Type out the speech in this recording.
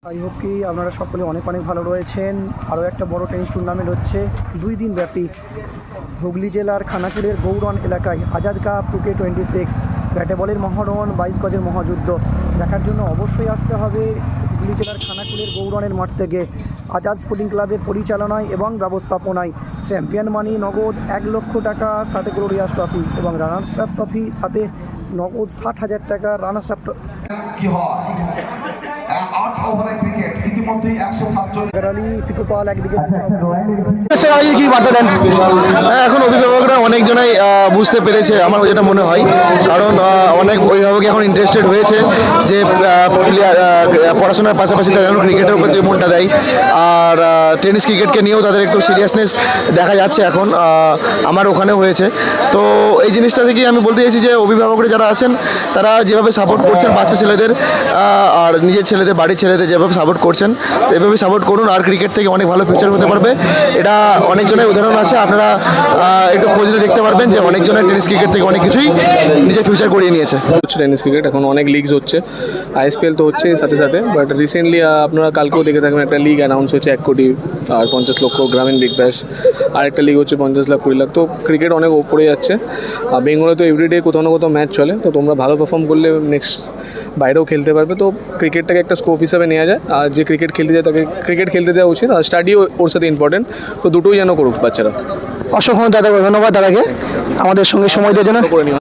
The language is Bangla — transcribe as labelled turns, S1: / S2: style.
S1: আই হোপ কি আপনারা সকলে অনেক অনেক ভালো রয়েছেন। আরও একটা বড় টেনিস টুর্নামেন্ট হচ্ছে 2 দিন ব্যাপী হুগলি জেলার খানাকুলের গৌরন এলাকায় আজাদ কাপ 2K26 ব্যাটে বলের মহরণ 22 গজের মহাযুদ্ধ দেখার জন্য অবশ্যই আসতে হবে হুগলি জেলার খানাকুলের গৌরনের মাঠ থেকে। আজাদ স্পোর্টিং ক্লাবের পরিচালনায় এবং ব্যবস্থাপনায় চ্যাম্পিয়ন মানি নগদ 1 লক্ষ টাকা, সাথে গ্লোরিয়াস ট্রফি এবং রানার্স আপ ট্রফি, সাথে নগদ 60,000 টাকা রানার্স আপ
S2: কি হয় 8 ওভারের ক্রিকেট ইতিমধ্যেই 147
S1: পিকুপাল একদিকে
S3: কি বার্তা দেন? এখন অভিভাবকরা অনেকজনাই বুঝতে পেরেছে আমার যেটা মনে হয়, কারণ অনেক অভিভাবক এখন ইন্টারেস্টেড হয়েছে যে পড়াশোনার পাশাপাশি তারা যেন ক্রিকেটের প্রতি মনটা দেয়। আর টেনিস ক্রিকেটকে নিয়েও তাদের একটু সিরিয়াসনেস দেখা যাচ্ছে এখন, আমার ওখানেও হয়েছে। তো এই জিনিসটা থেকেই আমি বলতে চাইছি যে অভিভাবকরা যারা আছেন তারা যেভাবে সাপোর্ট করছেন বাচ্চা ছেলেদের আর নিজের ছেলেদের বাড়ির ছেলেদের যেভাবে সাপোর্ট করছেন এভাবে সাপোর্ট করুন, আর ক্রিকেট থেকে অনেক ভালো ফিউচার হতে পারবে। এটা অনেকজনের উদাহরণ আছে, আপনারা একটু খোঁজ নিয়ে দেখতে পারবেন যে অনেকজনের টেনিস ক্রিকেট থেকে অনেক কিছুই নিজের ফিউচার করিয়ে নিয়েছে।
S4: টেনিস ক্রিকেট এখন অনেক লিগস হচ্ছে, আইএসপিএল তো হচ্ছে সাথে সাথে, বাট রিসেন্টলি আপনারা কালকেও দেখে থাকবেন একটা লিগ অ্যানাউন্স হচ্ছে 1 কোটি আর 50 লক্ষ গ্রামীণ বিগ ব্যাশ, আর একটা লিগ হচ্ছে 50 লাখ 20 লাখ। তো ক্রিকেট অনেক ওপরে যাচ্ছে। আর বেঙ্গলে তো এভরিডে কোথাও না কোথাও ম্যাচ চলে, তো তোমরা ভালো পারফর্ম করলে নেক্সট বাইরেও খেলতে পারবে। তো ক্রিকেটটাকে একটা স্কোপ হিসাবে নেওয়া যায়, আর যে ক্রিকেট খেলতে যায় তাকে ক্রিকেট খেলতে দেওয়া উচিত, আর স্টাডিও ওর সাথে ইম্পর্টেন্ট। তো দুটোই যেন করুক বাচ্চারা।
S3: অসংখ্য ধন্যবাদ দাদাকে আমাদের সঙ্গে সময় দেওয়ার জন্য।